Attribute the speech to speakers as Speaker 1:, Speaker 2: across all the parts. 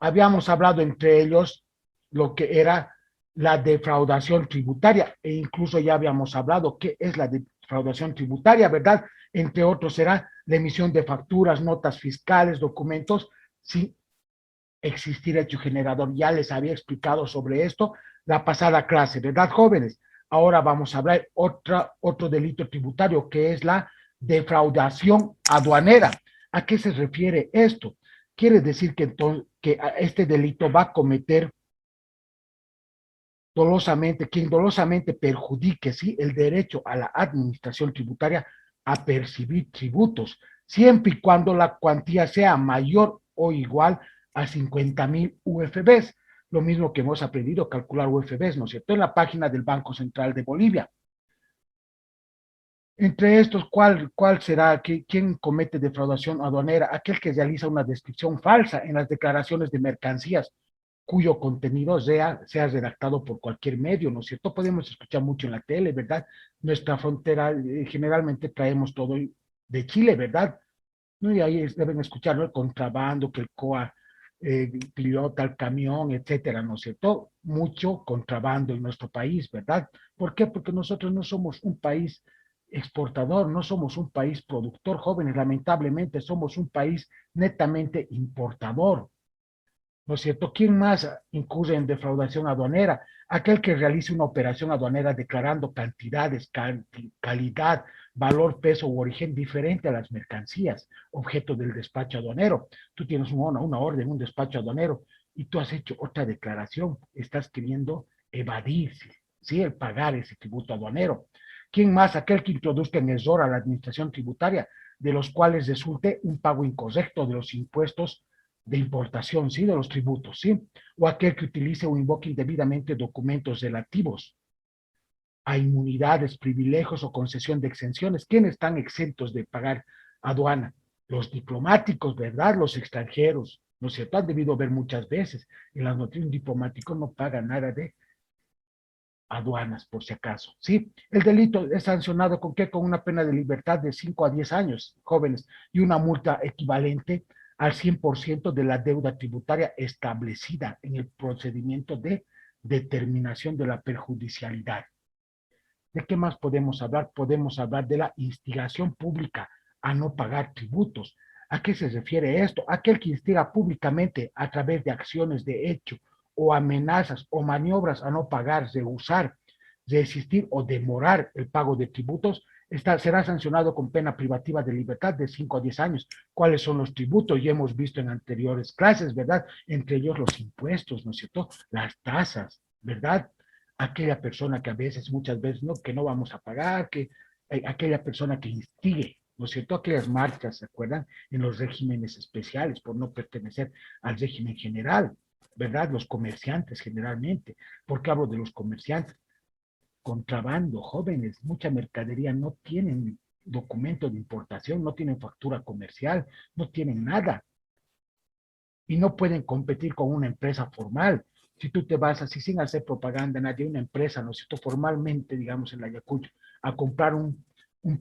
Speaker 1: habíamos hablado entre ellos lo que era la defraudación tributaria, e incluso ya habíamos hablado qué es la defraudación tributaria, ¿verdad? Entre otros será la emisión de facturas, notas fiscales, documentos, sin existir hecho generador. Ya les había explicado sobre esto la pasada clase, ¿verdad, jóvenes? Ahora vamos a hablar otro delito tributario, que es la defraudación aduanera. ¿A qué se refiere esto? Quiere decir que, entonces, que este delito va a cometer dolosamente, quien dolosamente perjudique, ¿sí?, el derecho a la administración tributaria a percibir tributos, siempre y cuando la cuantía sea mayor o igual a 50,000 UFBs. Lo mismo que hemos aprendido a calcular UFBs, ¿no es cierto?, en la página del Banco Central de Bolivia. Entre estos, ¿cuál será? ¿Quién comete defraudación aduanera? Aquel que realiza una descripción falsa en las declaraciones de mercancías cuyo contenido sea redactado por cualquier medio, ¿no es cierto? Podemos escuchar mucho en la tele, ¿verdad? Nuestra frontera, generalmente traemos todo de Chile, ¿verdad? ¿No? Y ahí deben escuchar, ¿no?, el contrabando, que el COA pilota el camión, etcétera, ¿no es cierto? Mucho contrabando en nuestro país, ¿verdad? ¿Por qué? Porque nosotros no somos un país exportador, no somos un país productor, jóvenes, lamentablemente somos un país netamente importador, ¿no es cierto? ¿Quién más incurre en defraudación aduanera? Aquel que realice una operación aduanera declarando cantidades, calidad, valor, peso u origen diferente a las mercancías, objeto del despacho aduanero. Tú tienes una orden, un despacho aduanero, y tú has hecho otra declaración, estás queriendo evadir, ¿sí?, el pagar ese tributo aduanero. ¿Quién más? Aquel que introduzca en error a la administración tributaria, de los cuales resulte un pago incorrecto de los impuestos de importación, ¿sí?, de los tributos, ¿sí? O aquel que utilice o invoque indebidamente documentos relativos a inmunidades, privilegios o concesión de exenciones. ¿Quiénes están exentos de pagar aduana? Los diplomáticos, ¿verdad? Los extranjeros, ¿no es cierto? Han debido ver muchas veces en las noticias: un diplomático no paga nada de aduanas, por si acaso, ¿sí? El delito es sancionado ¿con qué? Con una pena de libertad de 5 a 10 años, jóvenes, y una multa equivalente al 100% de la deuda tributaria establecida en el procedimiento de determinación de la perjudicialidad. ¿De qué más podemos hablar? Podemos hablar de la instigación pública a no pagar tributos. ¿A qué se refiere esto? Aquel que instiga públicamente a través de acciones de hecho o amenazas o maniobras a no pagar, rehusar, resistir o demorar el pago de tributos, será sancionado con pena privativa de libertad de 5 a 10 años. ¿Cuáles son los tributos? Ya hemos visto en anteriores clases, ¿verdad? Entre ellos los impuestos, ¿no es cierto? Las tasas, ¿verdad? Aquella persona que a veces, muchas veces, ¿no?, que no vamos a pagar, que aquella persona que instigue, ¿no es cierto?, aquellas marchas, ¿se acuerdan?, en los regímenes especiales por no pertenecer al régimen general, ¿verdad? Los comerciantes generalmente. ¿Por qué hablo de los comerciantes? Contrabando, jóvenes, mucha mercadería no tienen documento de importación, no tienen factura comercial, no tienen nada, y no pueden competir con una empresa formal. Si tú te vas así sin hacer propaganda, nadie, una empresa, ¿no es cierto?, formalmente, digamos, en la Ayacucho, a comprar un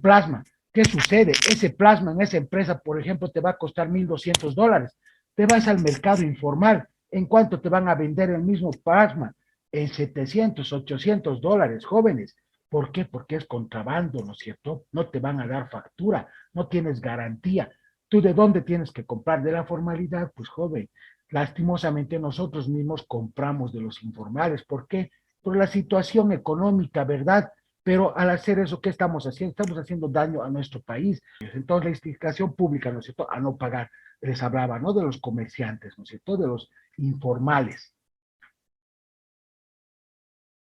Speaker 1: plasma. ¿Qué sucede? Ese plasma en esa empresa, por ejemplo, te va a costar $1,200. Te vas al mercado informal, ¿en cuánto te van a vender el mismo plasma? En $700, $800, jóvenes. ¿Por qué? Porque es contrabando, ¿no es cierto? No te van a dar factura, no tienes garantía. ¿Tú de dónde tienes que comprar? De la formalidad, pues joven. Lastimosamente nosotros mismos compramos de los informales. ¿Por qué? Por la situación económica, ¿verdad? Pero al hacer eso, ¿qué estamos haciendo? Estamos haciendo daño a nuestro país. Entonces la institución pública, ¿no es cierto?, a no pagar. Les hablaba, ¿no?, de los comerciantes, ¿no es cierto?, de los informales.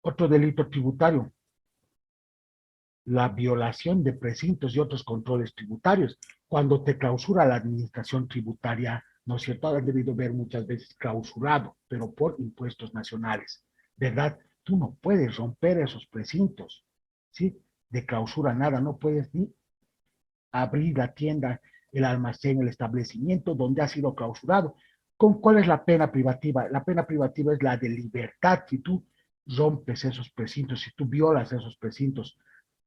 Speaker 1: Otro delito tributario, la violación de precintos y otros controles tributarios. Cuando te clausura la administración tributaria, ¿no es cierto?, has debido ver muchas veces clausurado, pero por impuestos nacionales, ¿verdad? Tú no puedes romper esos precintos, ¿sí? De clausura nada, no puedes ni abrir la tienda, el almacén, el establecimiento donde ha sido clausurado. ¿Cuál es la pena privativa? La pena privativa es la de libertad. Si tú rompes esos precintos, si tú violas esos precintos,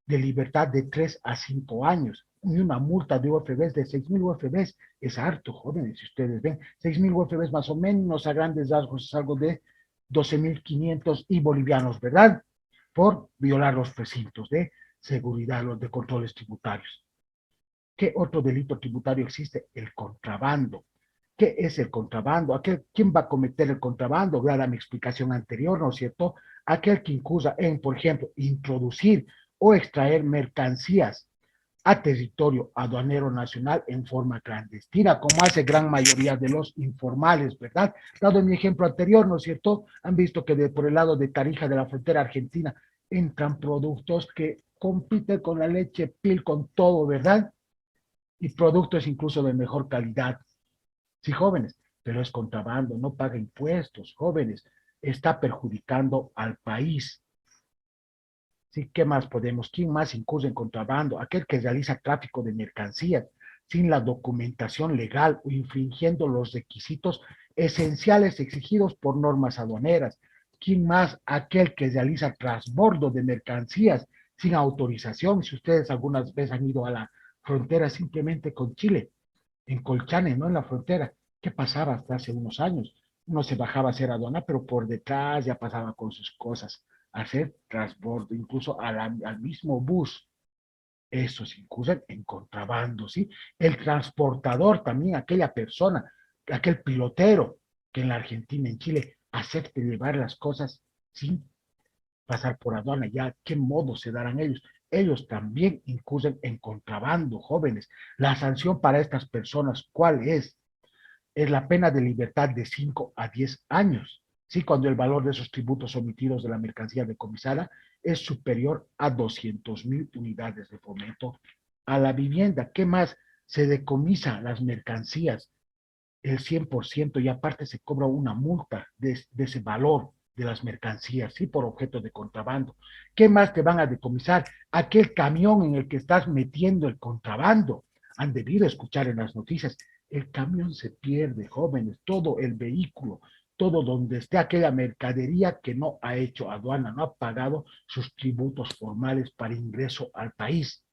Speaker 1: de libertad de 3 a 5 años. Y una multa de UFBs de 6.000 UFBs es harto, jóvenes, si ustedes ven. 6.000 UFBs más o menos a grandes rasgos es algo de 12.500 y bolivianos, ¿verdad? Por violar los precintos de seguridad, los de controles tributarios. ¿Qué otro delito tributario existe? El contrabando. ¿Qué es el contrabando? ¿Quién va a cometer el contrabando? Dada mi explicación anterior, ¿no es cierto? Aquel que incursa en, por ejemplo, introducir o extraer mercancías a territorio aduanero nacional en forma clandestina, como hace gran mayoría de los informales, ¿verdad? Dado mi ejemplo anterior, ¿no es cierto? Han visto que por el lado de Tarija, de la frontera argentina, entran productos que compiten con la leche pil, con todo, ¿verdad? Y productos incluso de mejor calidad. Sí, jóvenes, pero es contrabando, no paga impuestos, jóvenes, está perjudicando al país. ¿Sí? ¿Qué más podemos? ¿Quién más incurre en contrabando? Aquel que realiza tráfico de mercancías sin la documentación legal o infringiendo los requisitos esenciales exigidos por normas aduaneras. ¿Quién más? Aquel que realiza transbordo de mercancías sin autorización. Si ustedes algunas veces han ido a la frontera simplemente con Chile, en Colchane, no en la frontera, ¿qué pasaba hasta hace unos años? Uno se bajaba a hacer aduana, pero por detrás ya pasaba con sus cosas a hacer transbordo, incluso al mismo bus. Estos incurren en contrabando, ¿sí? El transportador también, aquella persona, aquel pilotero que en la Argentina, en Chile, acepte llevar las cosas sin pasar por aduana, ya qué modo se darán ellos. Ellos también incurren en contrabando, jóvenes. La sanción para estas personas, ¿cuál es? Es la pena de libertad de 5 a 10 años. Sí, cuando el valor de esos tributos omitidos de la mercancía decomisada es superior a 200.000 unidades de fomento a la vivienda. ¿Qué más? Se decomisan las mercancías el 100% y aparte se cobra una multa de ese valor de las mercancías, sí, por objeto de contrabando. ¿Qué más te van a decomisar? Aquel camión en el que estás metiendo el contrabando. Han debido escuchar en las noticias, el camión se pierde, jóvenes, todo el vehículo, todo donde esté aquella mercadería que no ha hecho aduana, no ha pagado sus tributos formales para ingreso al país.